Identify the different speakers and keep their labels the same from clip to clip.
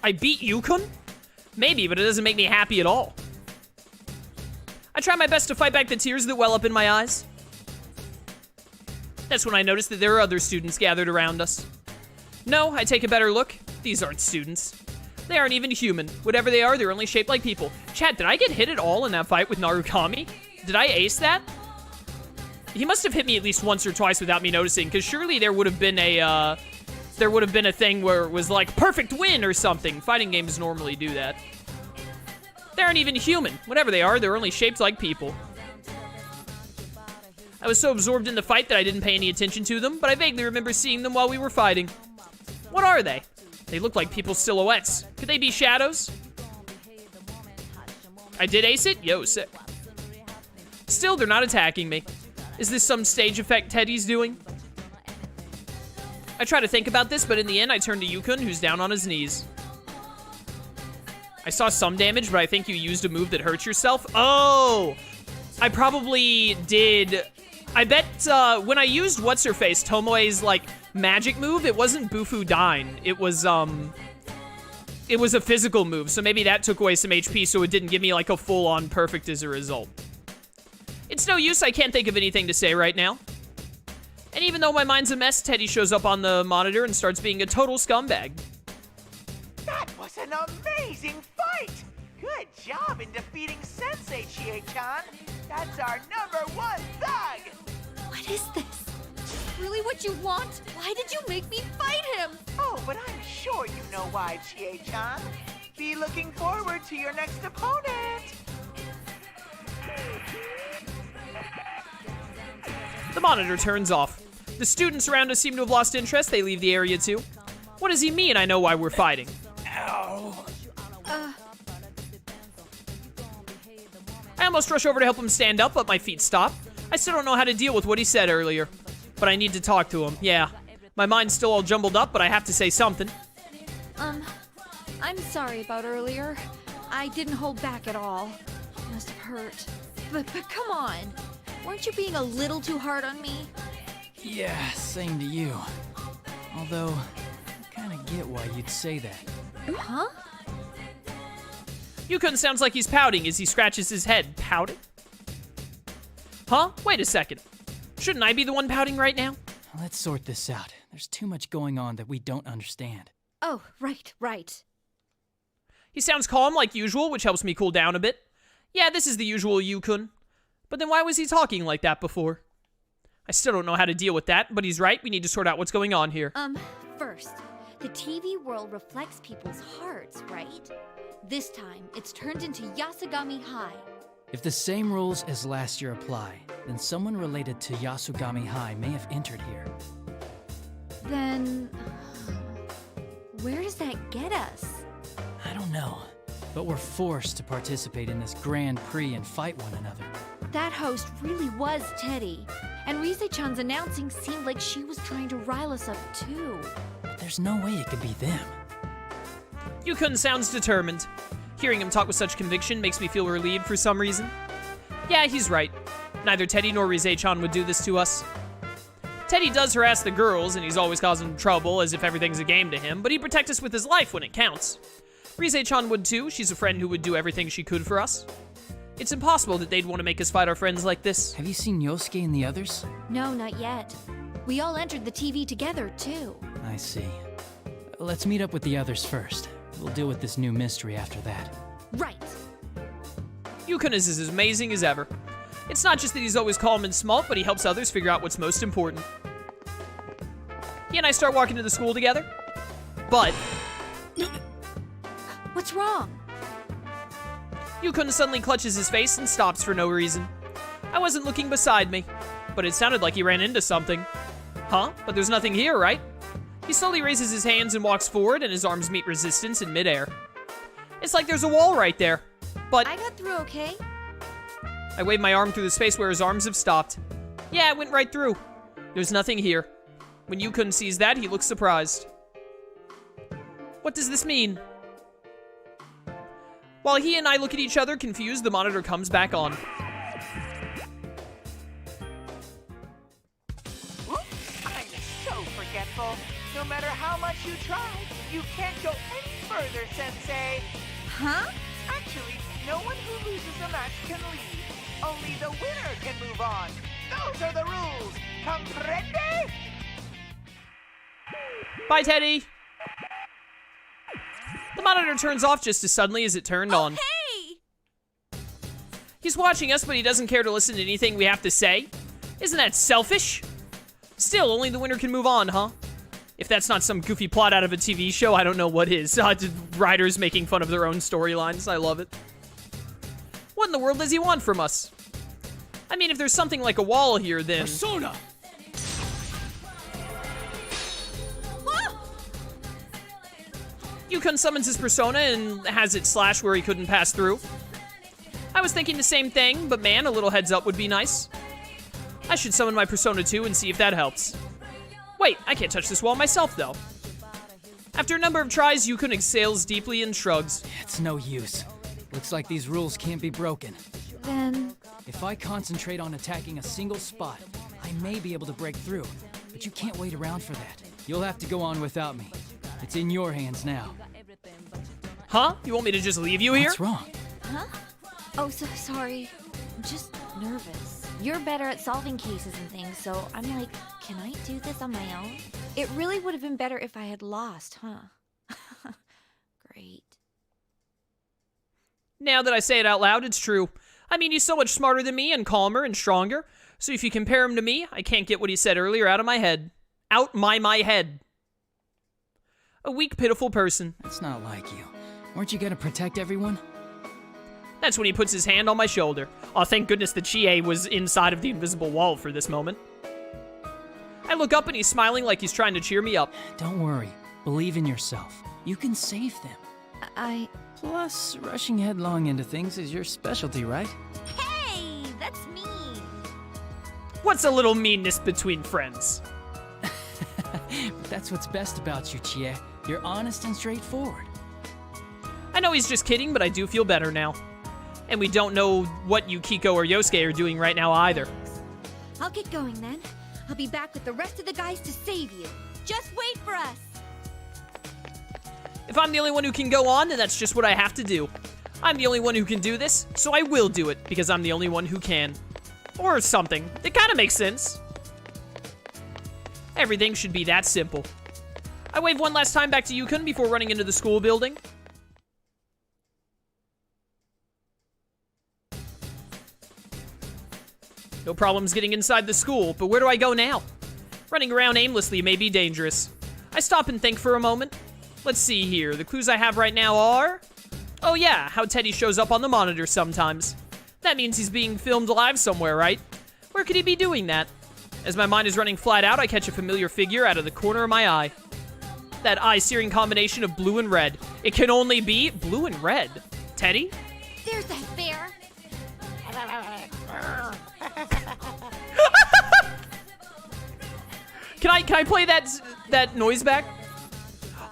Speaker 1: I beat Yukon? Maybe, but it doesn't make me happy at all. I try my best to fight back the tears that well up in my eyes. That's when I notice that there are other students gathered around us. No, I take a better look. These aren't students. They aren't even human. Whatever they are, they're only shaped like people. Chat, did I get hit at all in that fight with Narukami? Did I ace that? He must have hit me at least once or twice without me noticing, because surely there would have been a, thing where it was like, perfect win or something. Fighting games normally do that. They aren't even human. Whatever they are, they're only shaped like people. I was so absorbed in the fight that I didn't pay any attention to them, but I vaguely remember seeing them while we were fighting. What are they? They look like people's silhouettes. Could they be shadows? I did ace it? Yo, sick. Still, they're not attacking me. Is this some stage effect Teddie's doing? I try to think about this, but in the end, I turn to Yukon, who's down on his knees. I saw some damage, but I think you used a move that hurts yourself. Oh! I probably did... I bet when I used What's-Her-Face, Tomoe's, like, magic move, it wasn't Bufu Dine. It was a physical move, so maybe that took away some HP, so it didn't give me, like, a full-on perfect as a result. It's no use, I can't think of anything to say right now. And even though my mind's a mess, Teddie shows up on the monitor and starts being a total scumbag.
Speaker 2: That was an amazing fight! Good job in defeating Sensei, Chie-chan! That's our #1 thug!
Speaker 3: What is this? Really what you want? Why did you make me fight him?
Speaker 2: Oh, but I'm sure you know why, Chie-chan. Be looking forward to your next opponent!
Speaker 1: The monitor turns off. The students around us seem to have lost interest. They leave the area too. What does he mean I know why we're fighting?
Speaker 2: Ow.
Speaker 1: I almost rush over to help him stand up, but my feet stop. I still don't know how to deal with what he said earlier. But I need to talk to him, yeah. My mind's still all jumbled up, but I have to say something.
Speaker 3: I'm sorry about earlier. I didn't hold back at all. It must have hurt. But come on. Weren't you being a little too hard on me?
Speaker 4: Yeah, same to you. Although, I kinda get why you'd say that.
Speaker 3: Huh?
Speaker 1: Yukon sounds like he's pouting as he scratches his head. Pouting? Huh? Wait a second. Shouldn't I be the one pouting right now?
Speaker 4: Let's sort this out. There's too much going on that we don't understand.
Speaker 3: Oh, right.
Speaker 1: He sounds calm like usual, which helps me cool down a bit. Yeah, this is the usual Yukon. But then why was he talking like that before? I still don't know how to deal with that, but he's right. We need to sort out what's going on here.
Speaker 3: First, the TV world reflects people's hearts, right? This time, it's turned into Yasugami High.
Speaker 4: If the same rules as last year apply, then someone related to Yasugami High may have entered here.
Speaker 3: Then... where does that get us?
Speaker 4: I don't know, but we're forced to participate in this Grand Prix and fight one another.
Speaker 3: That host really was Teddie, and Rise-chan's announcing seemed like she was trying to rile us up too.
Speaker 4: But there's no way it could be them.
Speaker 1: Yukon sounds determined. Hearing him talk with such conviction makes me feel relieved for some reason. Yeah, he's right. Neither Teddie nor Rise-chan would do this to us. Teddie does harass the girls, and he's always causing trouble as if everything's a game to him, but he'd protect us with his life when it counts. Rise-chan would too. She's a friend who would do everything she could for us. It's impossible that they'd want to make us fight our friends like this.
Speaker 4: Have you seen Yosuke and the others?
Speaker 3: No, not yet. We all entered the TV together, too.
Speaker 4: I see. Let's meet up with the others first. We'll deal with this new mystery after that.
Speaker 3: Right.
Speaker 1: Yukon is as amazing as ever. It's not just that he's always calm and smart, but he helps others figure out what's most important. He and I start walking to the school together, but...
Speaker 3: What's wrong?
Speaker 1: Yukon suddenly clutches his face and stops for no reason. I wasn't looking beside me, but it sounded like he ran into something. Huh? But there's nothing here, right? He slowly raises his hands and walks forward, and his arms meet resistance in midair. It's like there's a wall right there, but...
Speaker 3: I got through okay.
Speaker 1: I wave my arm through the space where his arms have stopped. Yeah, it went right through. There's nothing here. When Yukon sees that, he looks surprised. What does this mean? While he and I look at each other confused, the monitor comes back on.
Speaker 2: Whoops, I'm so forgetful. No matter how much you try, you can't go any further, Sensei.
Speaker 3: Huh?
Speaker 2: Actually, no one who loses a match can leave. Only the winner can move on. Those are the rules. Comprende?
Speaker 1: Bye, Teddie. The monitor turns off just as suddenly as it turned on.
Speaker 3: Hey!
Speaker 1: He's watching us, but he doesn't care to listen to anything we have to say. Isn't that selfish? Still, only the winner can move on, huh? If that's not some goofy plot out of a TV show, I don't know what is. Writers making fun of their own storylines. I love it. What in the world does he want from us? I mean, if there's something like a wall here, then...
Speaker 4: Persona!
Speaker 1: Yukon summons his persona and has it slash where he couldn't pass through. I was thinking the same thing, but man, a little heads up would be nice. I should summon my persona too and see if that helps. Wait, I can't touch this wall myself though. After a number of tries, Yukon exhales deeply and shrugs.
Speaker 4: It's no use. Looks like these rules can't be broken.
Speaker 3: Then...
Speaker 4: If I concentrate on attacking a single spot, I may be able to break through. But you can't wait around for that. You'll have to go on without me. It's in your hands now.
Speaker 1: Huh? You want me to just leave you here?
Speaker 4: What's wrong?
Speaker 3: Huh? Oh, so sorry. I'm just nervous. You're better at solving cases and things, so I'm like, can I do this on my own? It really would have been better if I had lost, huh? Great.
Speaker 1: Now that I say it out loud, it's true. I mean, he's so much smarter than me and calmer and stronger. So if you compare him to me, I can't get what he said earlier out of my head. Out my head. A weak, pitiful person.
Speaker 4: That's not like you. Weren't you gonna protect everyone?
Speaker 1: That's when he puts his hand on my shoulder. Aw, thank goodness the Chie was inside of the invisible wall for this moment. I look up and he's smiling like he's trying to cheer me up.
Speaker 4: Don't worry. Believe in yourself. You can save them. Plus, rushing headlong into things is your specialty, right?
Speaker 3: Hey, that's me.
Speaker 1: What's a little meanness between friends?
Speaker 4: But that's what's best about you, Chie. You're honest and straightforward.
Speaker 1: I know he's just kidding, but I do feel better now. And we don't know what Yukiko or Yosuke are doing right now either.
Speaker 3: I'll get going then. I'll be back with the rest of the guys to save you. Just wait for us.
Speaker 1: If I'm the only one who can go on, then that's just what I have to do. I'm the only one who can do this, so I will do it, because I'm the only one who can. Or something. It kind of makes sense. Everything should be that simple. I wave one last time back to Yukon before running into the school building. No problems getting inside the school, but where do I go now? Running around aimlessly may be dangerous. I stop and think for a moment. Let's see here. The clues I have right now are... Oh yeah, how Teddie shows up on the monitor sometimes. That means he's being filmed live somewhere, right? Where could he be doing that? As my mind is running flat out, I catch a familiar figure out of the corner of my eye. That eye-searing combination of blue and red. It can only be blue and red. Teddie?
Speaker 3: There's that bear.
Speaker 1: Can I play that noise back?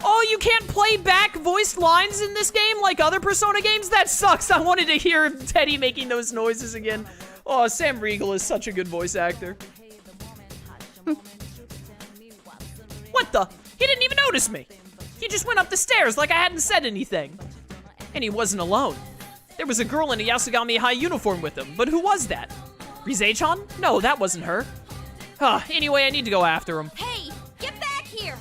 Speaker 1: Oh, you can't play back voiced lines in this game like other Persona games? That sucks. I wanted to hear Teddie making those noises again. Oh, Sam Riegel is such a good voice actor. What the? He didn't even notice me. He just went up the stairs like I hadn't said anything. And he wasn't alone. There was a girl in a Yasugami High uniform with him, but who was that? Rise-chan? No, that wasn't her. Anyway, I need to go after him.
Speaker 3: Hey, get back here!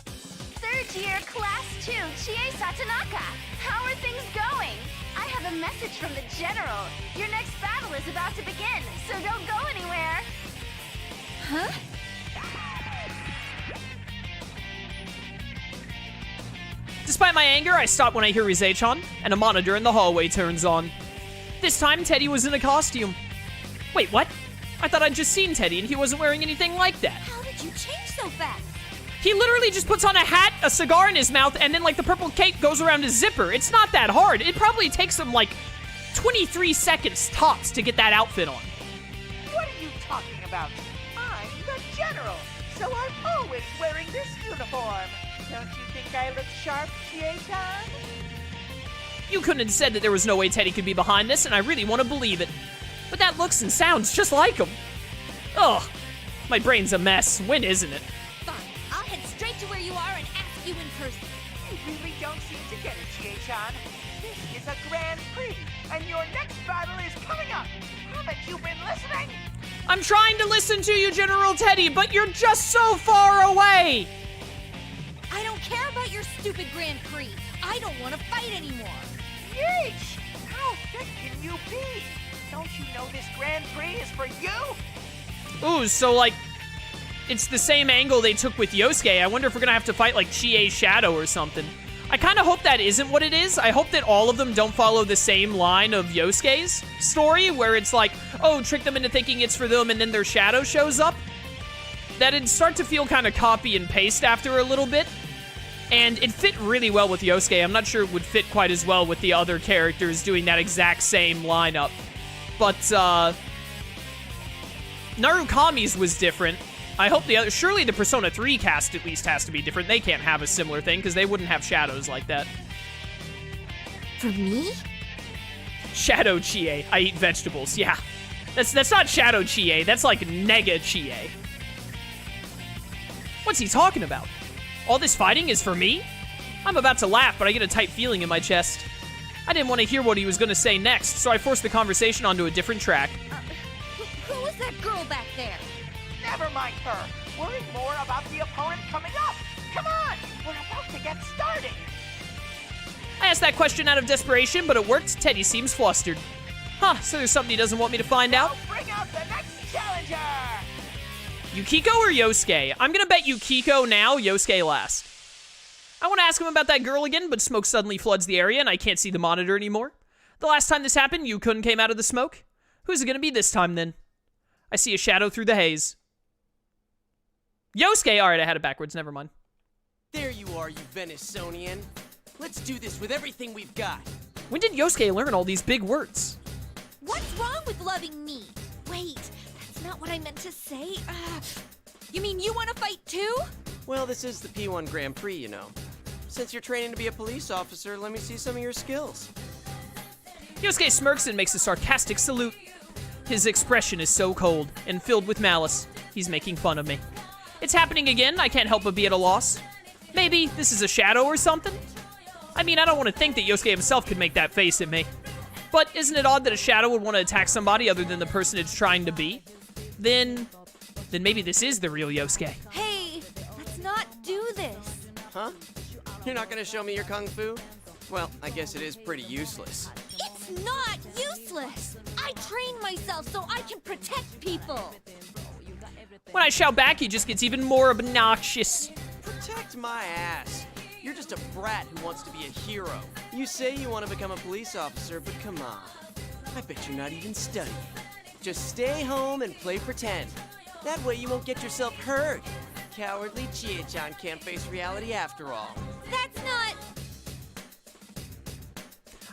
Speaker 5: Third year, class 2, Chie Satanaka. How are things going? I have a message from the general. Your next battle is about to begin, so don't go anywhere.
Speaker 3: Huh?
Speaker 1: Despite my anger, I stop when I hear Rise-chan, and a monitor in the hallway turns on. This time, Teddie was in a costume. Wait, what? I thought I'd just seen Teddie and he wasn't wearing anything like that.
Speaker 3: How did you change so fast?
Speaker 1: He literally just puts on a hat, a cigar in his mouth, and then like the purple cape goes around his zipper. It's not that hard. It probably takes him like 23 seconds tops to get that outfit on.
Speaker 2: What are you talking about? I'm the general, so I'm always wearing this uniform. Don't you think I look sharp, Chie-chan?
Speaker 1: You couldn't have said that there was no way Teddie could be behind this, and I really want to believe it. But that looks and sounds just like him. Ugh. My brain's a mess. When isn't it?
Speaker 3: Fine, I'll head straight to where you are and ask you in person.
Speaker 2: You really don't seem to get it, Chie-chan. This is a Grand Prix, and your next battle is coming up. Haven't you been listening?
Speaker 1: I'm trying to listen to you, General Teddie, but you're just so far away!
Speaker 3: I don't care about your stupid Grand Prix. I don't want to fight anymore.
Speaker 2: Yeesh! How thick can you be? Don't you know this Grand Prix is for you?
Speaker 1: Ooh, so like, it's the same angle they took with Yosuke. I wonder if we're gonna have to fight like Chie's Shadow or something. I kind of hope that isn't what it is. I hope that all of them don't follow the same line of Yosuke's story, where it's like, oh, trick them into thinking it's for them, and then their shadow shows up. That'd start to feel kind of copy and paste after a little bit. And it fit really well with Yosuke. I'm not sure it would fit quite as well with the other characters doing that exact same lineup. But, Narukami's was different. I hope the other... Surely the Persona 3 cast at least has to be different. They can't have a similar thing, because they wouldn't have shadows like that.
Speaker 3: For me?
Speaker 1: Shadow Chie. I eat vegetables. Yeah. That's not Shadow Chie. That's like Nega Chie. What's he talking about? All this fighting is for me? I'm about to laugh, but I get a tight feeling in my chest. I didn't want to hear what he was going to say next, so I forced the conversation onto a different track.
Speaker 3: Who was that girl back there?
Speaker 2: Never mind her. Worry more about the opponent coming up. Come on, we're about to get started.
Speaker 1: I asked that question out of desperation, but it worked. Teddie seems flustered. Huh, so there's something he doesn't want me to find out?
Speaker 2: Now bring out the next challenger.
Speaker 1: Yukiko or Yosuke? I'm gonna bet Yukiko now, Yosuke last. I want to ask him about that girl again, but smoke suddenly floods the area and I can't see the monitor anymore. The last time this happened, Yukon came out of the smoke. Who's it gonna be this time then? I see a shadow through the haze. Yosuke! Alright, I had it backwards, never mind.
Speaker 6: There you are, you Venisonian. Let's do this with everything we've got.
Speaker 1: When did Yosuke learn all these big words?
Speaker 3: What's wrong with loving me? Wait, that's not what I meant to say. You mean you want to fight too?
Speaker 6: Well, this is the P-1 Grand Prix, you know. Since you're training to be a police officer, let me see some of your skills.
Speaker 1: Yosuke smirks and makes a sarcastic salute. His expression is so cold and filled with malice. He's making fun of me. It's happening again. I can't help but be at a loss. Maybe this is a shadow or something? I mean, I don't want to think that Yosuke himself could make that face at me. But isn't it odd that a shadow would want to attack somebody other than the person it's trying to be? Then maybe this is the real Yosuke.
Speaker 3: Hey, let's not do this.
Speaker 6: Huh? You're not gonna show me your kung fu? Well, I guess it is pretty useless.
Speaker 3: It's not useless. I train myself so I can protect people.
Speaker 1: When I shout back, he just gets even more obnoxious.
Speaker 6: Protect my ass. You're just a brat who wants to be a hero. You say you want to become a police officer, but come on. I bet you're not even studying. Just stay home and play pretend. That way you won't get yourself hurt. Cowardly Chie-chan can't face reality after all.
Speaker 3: That's not...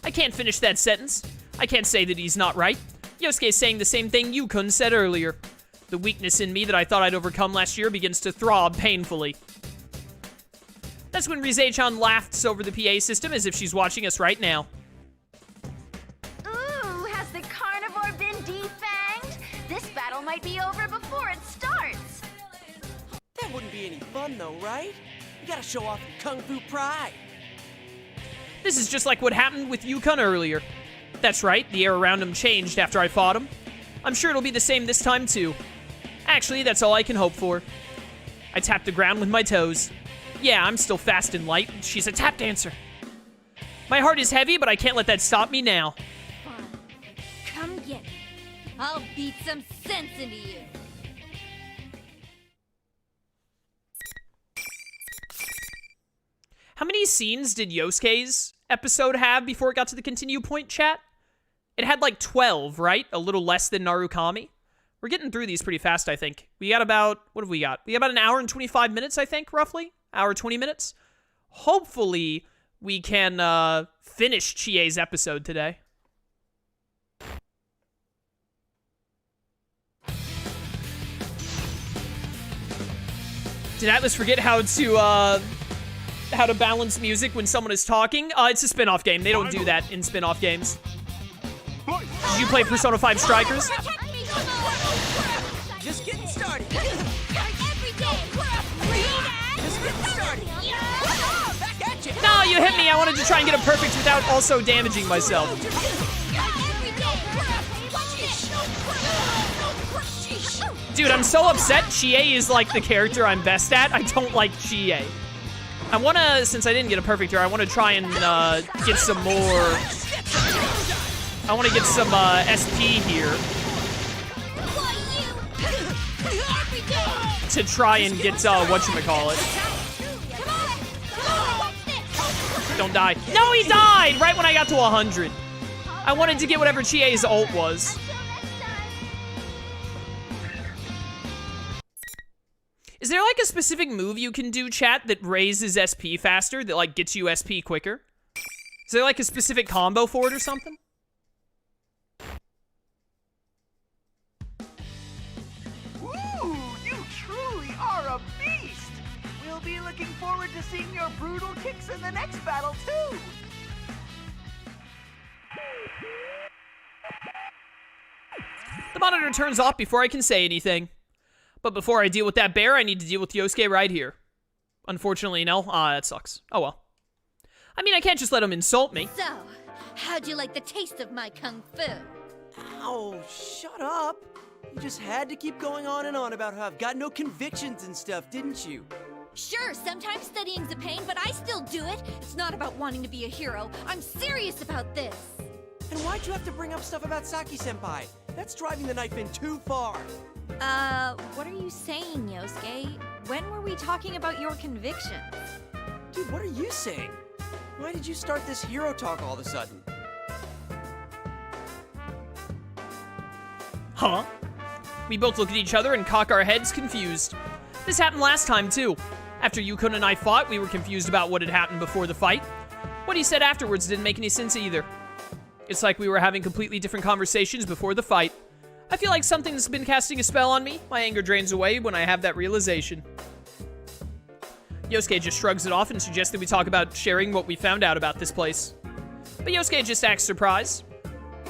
Speaker 1: I can't finish that sentence. I can't say that he's not right. Yosuke's saying the same thing Yukon said earlier. The weakness in me that I thought I'd overcome last year begins to throb painfully. That's when Rise-chan laughs over the PA system as if she's watching us right now.
Speaker 5: Ooh, has the carnivore been defanged? This battle might be over before it starts.
Speaker 6: That wouldn't be any fun though, right? You gotta show off your kung fu pride.
Speaker 1: This is just like what happened with Yukon earlier. That's right, the air around him changed after I fought him. I'm sure it'll be the same this time too. Actually, that's all I can hope for. I tap the ground with my toes. Yeah, I'm still fast and light. She's a tap dancer. My heart is heavy, but I can't let that stop me now.
Speaker 3: Fine. Come get me. I'll beat some sense into you.
Speaker 1: How many scenes did Yosuke's episode have before it got to the continue point, chat? It had like 12, right? A little less than Narukami. We're getting through these pretty fast, I think. We got about, what have we got? We got about an hour and 25 minutes, I think, roughly. Hour 20 minutes. Hopefully, we can finish Chie's episode today. Did Atlus forget how to balance music when someone is talking? It's a spin-off game. They don't do that in spin-off games. Did you play Persona 5 Strikers?
Speaker 6: Just getting started.
Speaker 1: you hit me, I wanted to try and get it perfect without also damaging myself. Dude, I'm so upset. Chie is like the character I'm best at. I don't like Chie. I wanna, since I didn't get a perfect here, I wanna try and get some more. I wanna get some SP here. To try and get, whatchamacallit. Don't die. No, he died! Right when I got to 100. I wanted to get whatever Chie's ult was. Is there like a specific move you can do, chat, that raises SP faster, that like gets you SP quicker? Is there like a specific combo for it or something?
Speaker 2: Ooh, you truly are a beast! We'll be looking forward to seeing your brutal kicks in the next battle, too!
Speaker 1: The monitor turns off before I can say anything. But before I deal with that bear, I need to deal with Yosuke right here. Unfortunately, no. That sucks. Oh well. I mean, I can't just let him insult me.
Speaker 3: So, how'd you like the taste of my kung fu?
Speaker 6: Ow, shut up. You just had to keep going on and on about how I've got no convictions and stuff, didn't you?
Speaker 3: Sure, sometimes studying's a pain, but I still do it. It's not about wanting to be a hero. I'm serious about this.
Speaker 6: And why'd you have to bring up stuff about Saki-senpai? That's driving the knife in too far.
Speaker 3: What are you saying, Yosuke? When were we talking about your convictions?
Speaker 6: Dude, what are you saying? Why did you start this hero talk all of a sudden?
Speaker 1: Huh? We both look at each other and cock our heads, confused. This happened last time, too. After Yukon and I fought, we were confused about what had happened before the fight. What he said afterwards didn't make any sense either. It's like we were having completely different conversations before the fight. I feel like something's been casting a spell on me. My anger drains away when I have that realization. Yosuke just shrugs it off and suggests that we talk about sharing what we found out about this place. But Yosuke just acts surprised.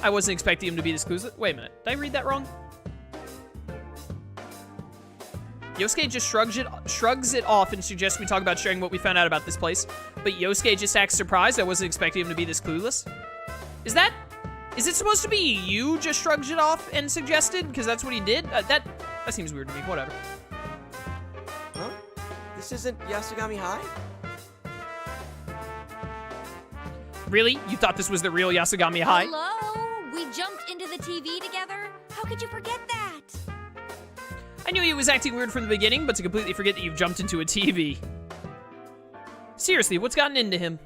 Speaker 1: I wasn't expecting him to be this clueless. Wait a minute, did I read that wrong? Yosuke just shrugs it off and suggests we talk about sharing what we found out about this place. But Yosuke just acts surprised. I wasn't expecting him to be this clueless. Is it supposed to be you just shrugged it off and suggested? Because that's what he did? That seems weird to me. Whatever.
Speaker 6: Huh? This isn't Yasugami High?
Speaker 1: Really? You thought this was the real Yasugami High?
Speaker 3: Hello? We jumped into the TV together? How could you forget that?
Speaker 1: I knew he was acting weird from the beginning, but to completely forget that you've jumped into a TV. Seriously, what's gotten into him?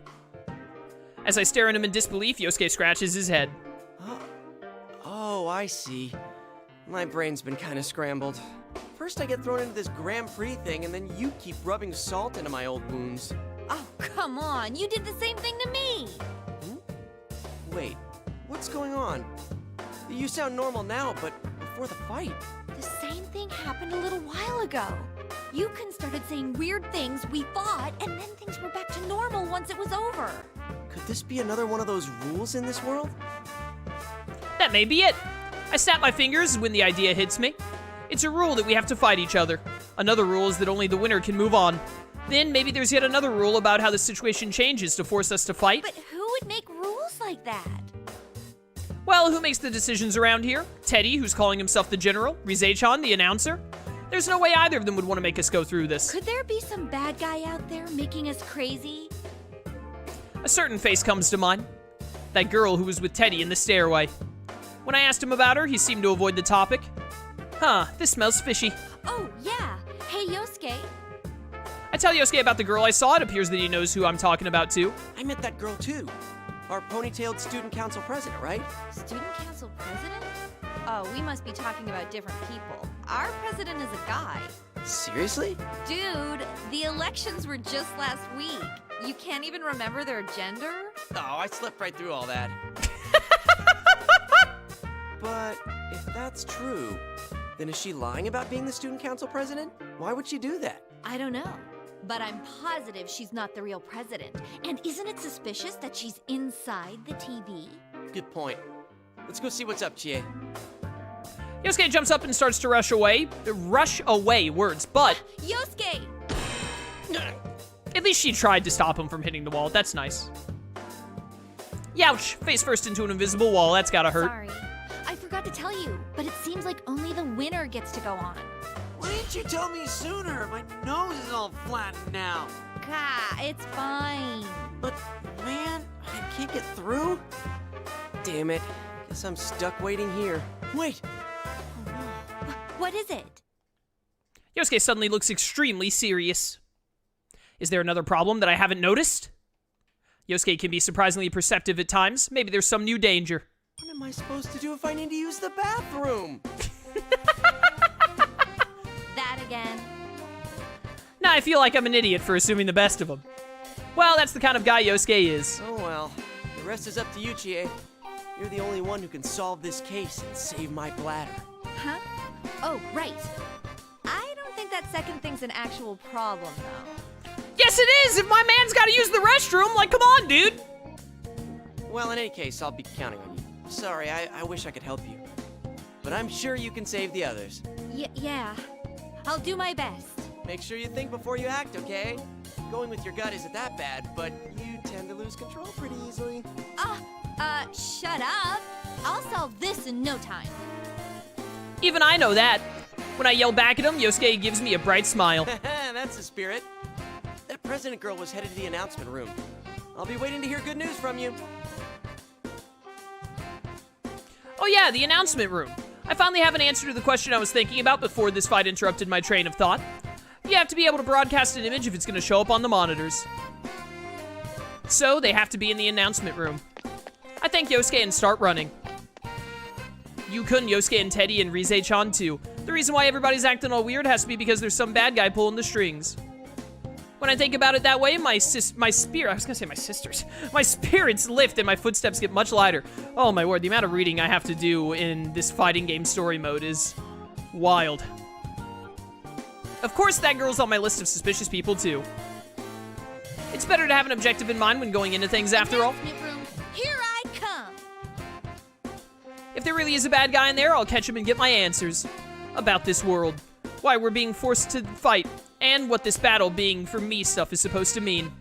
Speaker 1: As I stare at him in disbelief, Yosuke scratches his head.
Speaker 6: Oh, I see. My brain's been kind of scrambled. First I get thrown into this Grand Prix thing, and then you keep rubbing salt into my old wounds.
Speaker 3: Oh, come on. You did the same thing to me.
Speaker 6: Wait, what's going on? You sound normal now, but before the fight.
Speaker 3: The same thing happened a little while ago. Yukon started saying weird things, we fought, and then things were back to normal once it was over.
Speaker 6: Could this be another one of those rules in this world?
Speaker 1: That may be it. I snap my fingers when the idea hits me. It's a rule that we have to fight each other. Another rule is that only the winner can move on. Then maybe there's yet another rule about how the situation changes to force us to fight.
Speaker 3: But who would make rules like that?
Speaker 1: Well, who makes the decisions around here? Teddie, who's calling himself the general? Rizei-chan, the announcer? There's no way either of them would want to make us go through this.
Speaker 3: Could there be some bad guy out there making us crazy?
Speaker 1: A certain face comes to mind. That girl who was with Teddie in the stairway. When I asked him about her, he seemed to avoid the topic. Huh, this smells fishy.
Speaker 3: Oh, yeah. Hey, Yosuke.
Speaker 1: I tell Yosuke about the girl I saw. It appears that he knows who I'm talking about, too.
Speaker 6: I met that girl, too. Our ponytailed student council president, right?
Speaker 3: Student council president? Oh, we must be talking about different people. Our president is a guy.
Speaker 6: Seriously?
Speaker 3: Dude, the elections were just last week. You can't even remember their gender?
Speaker 6: Oh, I slept right through all that. But if that's true, then is she lying about being the student council president? Why would she do that?
Speaker 3: I don't know. But I'm positive she's not the real president. And isn't it suspicious that she's inside the TV?
Speaker 6: Good point. Let's go see what's up, Chie.
Speaker 1: Yosuke jumps up and starts to rush away. Rush away, words, but...
Speaker 3: Yosuke!
Speaker 1: At least she tried to stop him from hitting the wall. That's nice. Youch! Face first into an invisible wall. That's gotta hurt.
Speaker 3: Sorry. I forgot to tell you, but it seems like only the winner gets to go on.
Speaker 6: Why didn't you tell me sooner? My nose is all flattened now.
Speaker 3: Gah, it's fine.
Speaker 6: But, man, I can't get through. Damn it. Guess I'm stuck waiting here. Wait!
Speaker 3: What is it?
Speaker 1: Yosuke suddenly looks extremely serious. Is there another problem that I haven't noticed? Yosuke can be surprisingly perceptive at times. Maybe there's some new danger.
Speaker 6: What am I supposed to do if I need to use the bathroom?
Speaker 3: That again.
Speaker 1: Now I feel like I'm an idiot for assuming the best of him. Well, that's the kind of guy Yosuke is.
Speaker 6: Oh well. The rest is up to you, Chie. You're the only one who can solve this case and save my bladder.
Speaker 3: Huh? Oh, right. I don't think that second thing's an actual problem, though.
Speaker 1: Yes, it is! If my man's gotta use the restroom, like, come on, dude!
Speaker 6: Well, in any case, I'll be counting on you. Sorry, I wish I could help you. But I'm sure you can save the others.
Speaker 3: Yeah. I'll do my best.
Speaker 6: Make sure you think before you act, okay? Going with your gut isn't that bad, but you tend to lose control pretty easily.
Speaker 3: Shut up. I'll solve this in no time.
Speaker 1: Even I know that. When I yell back at him, Yosuke gives me a bright smile.
Speaker 6: That's the spirit. That president girl was headed to the announcement room. I'll be waiting to hear good news from you.
Speaker 1: Oh yeah, the announcement room. I finally have an answer to the question I was thinking about before this fight interrupted my train of thought. You have to be able to broadcast an image if it's going to show up on the monitors. So, they have to be in the announcement room. I thank Yosuke and start running. Yukun, Yosuke, and Teddie, and Rise-chan too. The reason why everybody's acting all weird has to be because there's some bad guy pulling the strings. When I think about it that way, my spirits lift and my footsteps get much lighter. Oh my word, the amount of reading I have to do in this fighting game story mode is wild. Of course, that girl's on my list of suspicious people too. It's better to have an objective in mind when going into things after all.
Speaker 3: Announcement room, here I come.
Speaker 1: If there really is a bad guy in there, I'll catch him and get my answers about this world, why we're being forced to fight, and what this battle being for me stuff is supposed to mean.